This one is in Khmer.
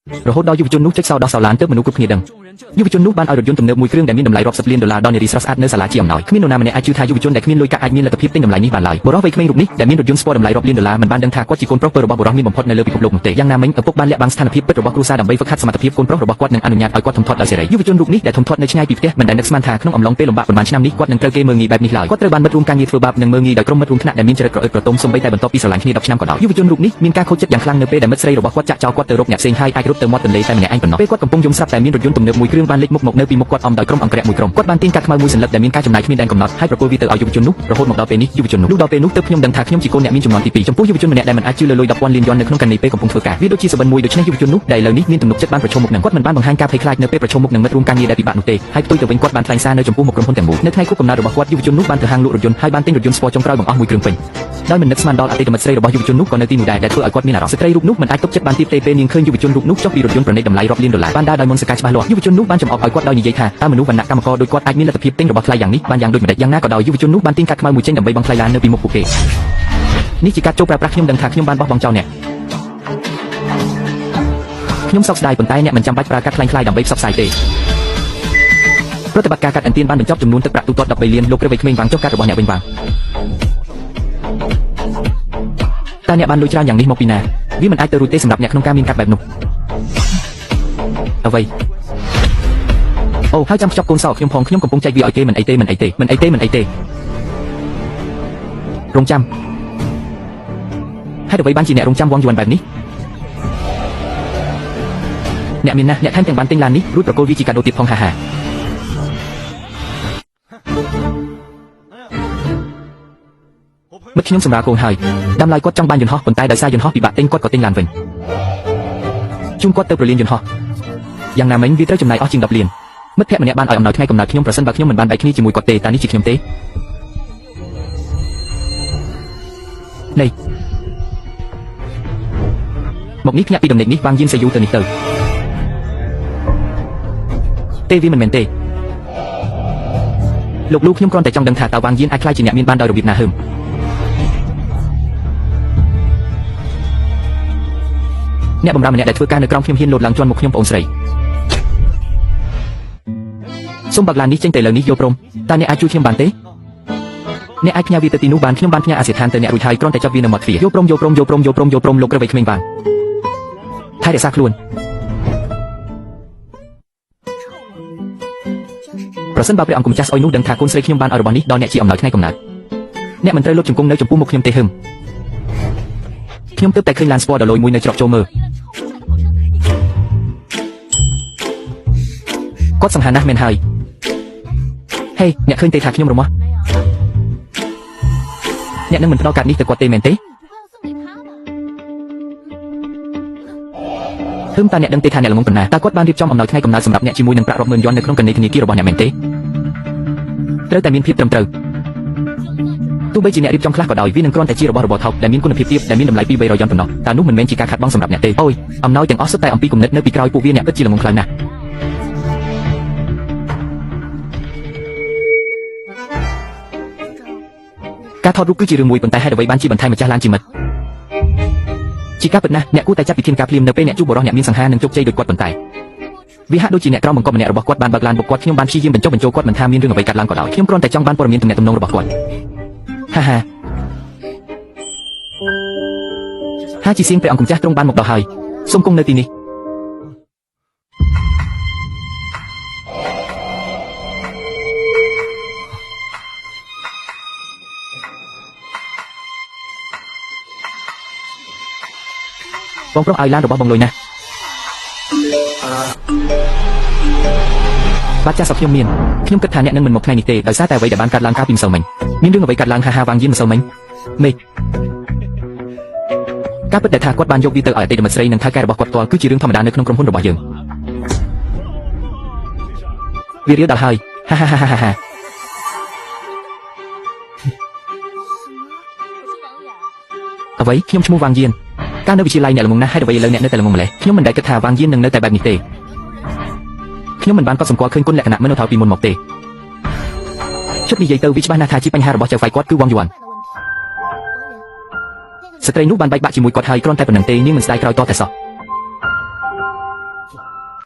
រហូតដល់យុវជននោះចុចសោដោះសោឡានទៅមនុស្សគ្រប់គ្នាដឹងយុវជននោះបានឲ្យរថយន្តទំនើបមួយគ្រឿងដែលមានតម្លៃរាប់សិបលានដុល្លារដល់នារីស្រស់ស្អាតនៅសាលាជាអំណោយគ្មាននរណាម្នាក់អាចជឿថាយុវជនដែលគ្មានលុយកាក់អាចមានលទ្ធភាពទិញតម្លៃនេះបានឡើយបុរសវ័យក្មេងរូបនេះដែលមានរថយន្តស្ពណ៌តម្លៃរាប់លានដុល្លារមិនបានដឹងថាគាត់ជាកូនប្រុសពើរបស់បុរសមានបំផុតនៅលើពិភពលោកនោះទេយ៉ាងណាមិញឪពុកបានលាក់បាំងស្ថានភាពពិតរបស់គ្រួសារដើម្បីហ្វឹកហាត់សមត្ថភាពកូនប្រុសរបស់គាត់និងអនុញ្ញាតឲ្យគាត់ធំធាត់ដោយសេរីយុវជនរូបនេះដែលធំធាត់នៅឆ្ងាយពីផ្ទះមិនដែលនឹកស្មានថាក្នុងអំឡុងពេលលំបាកប៉ុន្មានឆ្នាំនេះគាត់នឹងត្រូវគេមើលងាយបែបនេះឡើយគាត់ត្រូវបានមិត្តរួមការងារធ្វើបាបនិងមើលងាយដោយក្រុមមិត្តរួមថ្នាក់ដែលមានចរិតក្រអឺតក្រទមសូម្បីតែបន្ទាប់ពីស្រឡាញ់គ្នា10ឆ្នាំក៏ដោយយុវជនរូបនេះមានការខូចចិត្តយ៉ាងខ្លាំងនៅពេលដែលមិត្តស្រីរបស់គាត់ចាក់ចោលគាត់ទៅរកអ្នកផ្សេងហើយអាចរត់ទៅមាត់ទន្លេតែម្នាក់ឯងប៉ុណ្ណោះពេលគាត់កំពុងយំស្រាប់តែមានរថយន្តទំនើបមួយគ្រឿងបានលេចមុខមកនៅពីមុខគាត់អមដោយក្រុមអង្គរៈមួយក្រុមគាត់បានទាញកាត់ខ្មៅមួយសន្លឹកដែលមានការចំណាយគ្មានដែនកំណត់ហើយប្រគល់វាទៅឲ្យយុវជននោះរហូតមកដល់ពេលនេះយុវជននោះដល់ពេលនោះទើបខ្ញុំដឹងថាខ្ញុំជាកូនអ្នកមានចំនួនទី2ចំពោះយុវជនម្នាក់ដែលមិនអាចជឿលើលុយ10,000លានយ៉ុននៅក្នុងកណ្ឌីពេលកំពុងធ្វើការវាដូចជាសបិនមួយដូច្នេះយុវជននោះដែលឥឡូវនេះមានទំនុកចិត្តបានប្រឈមមុខនឹងគាត់មិនបានបង្ហាញការភ័យខ្លាចនៅពេលប្រឈមមុខនឹងមិត្តរួមការងារដែលពិបាកនោះទេហើយផ្ទុយទៅវិញគាត់បានថ្លែងសារនៅចំពោះមុខក្រុមហ៊ុនទាំងមូលនៅថ្ងៃខួបកំណើតរបស់គាត់យុវជននោះបានទៅហាងលក់រថយន្តហើយបានទិញរថយន្តស្ពណ៌ចុងក្រោយបង្អស់មួយគ្រឿងពេញដោយមិននឹកស្មានដល់អតីតមិត្តស្រីរបស់យុវជននោះក៏នៅទីនោះដែរដែលធ្វើឲ្យគាត់មានអារម្មណ៍ស្ត្រីរូបនោះមិនអាចទប់ចិត្តបានទៀតទេពេលនាងឃើញយុវជនរូបនោះចុះពីរថយន្តប្រណិតតម្លៃរាប់លានដុល្លារបានដើរដោយមន្តសការច្បាស់លាស់យុវជននោះបានចំអកឲ្យគាត់ដោយនិយាយថាតើមនុស្សវណ្ណៈកម្មករដូចគាត់អាចមានលទ្ធភាពទិញរបស់ថ្លៃយ៉ាងនេះបានយ៉ាងដូចម្តេចយ៉ាងណាក៏ដោយយុវជននោះបានទិញកាត់ខ្មៅមួយចេញដើម្បីបង់ថ្លៃឡាននៅពីមុខពួកគេនេះជាការចូលប្រើប្រាស់ខ្ញុំដឹងថាខ្ញុំបានបោះបង់ចោលអ្នកខ្ញុំសោកស្ដាយប៉ុន្តែអ្នកមិនចាំបាច់ប្រើកាត់ខ្លាំងៗដើម្បីផ្សព្វផ្សាយទេប្រតិបត្តិការកាត់អន្ទានបានបញ្ចប់ចំនួនទឹកប្រាក់ទូទាត់13លានលោកព្រះវ័យក្មេងវាងចុះកាត់របស់អ្នកវិញវាងតើអ្នកបានលុយច្រើនយ៉ាងនេះមកពីណាវាមិនអាចទៅរួចទេសម្រាប់អ្នកក្នុងការមានកាត់បែបនោះអ្វីអូហើយចាំខ្ចប់កូនសោខ្ញុំផងខ្ញុំកំពុងចែកវាឲ្យគេមិនអីទេមិនអីទេមិនអីទេមិនអីទេរងចាំហេតុអ្វីបានជាអ្នករងចាំវងយួនបែបនេះអ្នកមានណាស់អ្នកថែមទាំងបានទិញឡាននេះរួចប្រគល់វាជាកាដូទៀតផងហាហាមិត្តខ្ញុំសម្រាប់គងហើយដើមឡើយគាត់ចង់បានយន្តហោះប៉ុន្តែដោយសារយន្តហោះពិបាកទិញគាត់ក៏ទិញឡានវិញជូនគាត់ទៅប្រលានយន្តហោះយ៉ាងណាមិញវាត្រូវចំណាយអស់ជាង10លានមិត្តភក្តិម្នាក់បានឲ្យអំណោយថ្ងៃកំណើតខ្ញុំប្រសិនបើខ្ញុំមិនបានបែកគ្នាជាមួយគាត់ទេតើនេះជាខ្ញុំទេនេះមកនេះភ្ញាក់ពីដំណេកនេះវាងយានសេយូទៅនេះទៅទេវាមិនមែនទេលោកខ្ញុំគ្រាន់តែចង់ដឹងថាតើវាងយានអាចខ្លាយជាអ្នកមានបានដោយរបៀបណាហឹមអ្នកបម្រើម្នាក់ដែលធ្វើការនៅក្រោមខ្ញុំហ៊ានលោតឡើងជាន់មុខខ្ញុំបងស្រីសូមបើកឡាននេះចេញទៅលើនេះយកព្រមតើអ្នកអាចជួយខ្ញុំបានទេអ្នកអាចផ្ញើវាទៅទីនោះបានខ្ញុំបានផ្ញើអាសយដ្ឋានទៅអ្នករួចហើយគ្រាន់តែចាប់វានៅមាត់ទ្វារយកព្រមលោកព្រះវ័យក្មេងវាងថែរក្សាខ្លួនប្រសិនបើព្រះអង្គម្ចាស់ស្អុយនោះដឹងថាកូនស្រីខ្ញុំបានឲ្យរបស់នេះដល់អ្នកជាអំណោយថ្ងៃកំណើតអ្នកមិនត្រូវលុតជង្គង់នៅចំពោះមុខខ្ញុំទេហឹមខ្ញុំទើបតែឃើញឡានស្ពណ៌ដ៏លយមួយនៅច្រកចូលមើលគាត់សង្ហាណាស់មែនហើយហេអ្នកឃើញទេថាខ្ញុំរមាស់អ្នកនឹងមិនផ្ដល់កាតនេះទៅគាត់ទេមែនទេហឹមតើអ្នកដឹងទេថាអ្នកល្ងងប៉ុណ្ណាតើគាត់បានរៀបចំអំណោយថ្ងៃកំណើតសម្រាប់អ្នកជាមួយនឹងប្រាក់រាប់ម៉ឺនយ៉ុននៅក្នុងកណេធនាគាររបស់អ្នកមែនទេត្រូវតែមានភាពត្រឹមត្រូវទោះបីជាអ្នករៀបចំខ្លះក៏ដោយវានឹងគ្រាន់តែជារបស់របរថោកដែលមានគុណភាពទាបដែលមានតម្លៃពី300យ៉ុនប៉ុណ្ណោះតើនោះមិនមែនជាការខាតបង់សម្រាប់អ្នកទេអូយអំណោយទាំងអស់សុទ្ធតែអំពីគំនិតនៅពីក្រោយពួកវាអ្នកពិតជាល្ងងខ្លាំងណាស់ការថតរូបគឺជារឿងមួយប៉ុន្តែហេតុអ្វីបានជាបន្ថែមម្ចាស់ឡានជាមិត្តជាការពិតណាស់អ្នកគួរតែចាត់វិធានការភ្លាមនៅពេលអ្នកជួបបរិសុទ្ធអ្នកមានសង្ហានិងជោគជ័យដូចគាត់ប៉ុន្តែវាហាក់ដូចជាអ្នកក្រមបង្កប់ម្នាក់របស់គាត់បានបើកឡានបុកគាត់ខ្ញុំបានព្យាយាមបញ្ចុះបញ្ចូលគាត់មិនថាមានរឿងអ្វីកើតឡើងក៏ដោយខ្ញុំគ្រាន់តែចង់បានព័ត៌មានទំនាក់ទំនងរបស់គាត់ហាជាសៀងព្រះអង្គម្ចាស់ទ្រង់បានមកដល់ហើយសូមគង់នៅទីនេះបងប្រុសឲ្យឡានរបស់បងលុយណាស់បាទចាស់សពខ្ញុំមានខ្ញុំគិតថាអ្នកនឹងមិនមកថ្ងៃនេះទេដោយសារតែអ្វីដែលបានកើតឡើងកាលពីម្សិលមិញមានរឿងអ្វីកើតឡើងហាហាវាងយានម្សិលមិញមេឃការពិតដែលថាគាត់បានយកវាទៅឲ្យអតីតមិត្តស្រីនិងថៅកែរបស់គាត់ផ្ទាល់គឺជារឿងធម្មតានៅក្នុងក្រុមហ៊ុនរបស់យើងវារៀលដល់ហើយហាអ្វីខ្ញុំឈ្មោះវាងយានកាលនៅវិទ្យាល័យអ្នកល្ងងណាស់ហើយអ្វីឥឡូវអ្នកនៅតែល្ងងម្លេះខ្ញុំមិនដែលគិតថាវាងយាននឹងនៅតែបែបនេះទេខ្ញុំមិនបានកត់សម្គាល់ឃើញគុណលក្ខណៈមនុស្សថោពីមុនមកទេជប់និយាយទៅវាច្បាស់ណាស់ថាជាបញ្ហារបស់ចៅហ្វាយគាត់គឺវងយួនស្ត្រីនោះបានបែកបាក់ជាមួយគាត់ហើយគ្រាន់តែប៉ុណ្្នឹងទេនាងមិនស្ដាយក្រោយតតែសោះ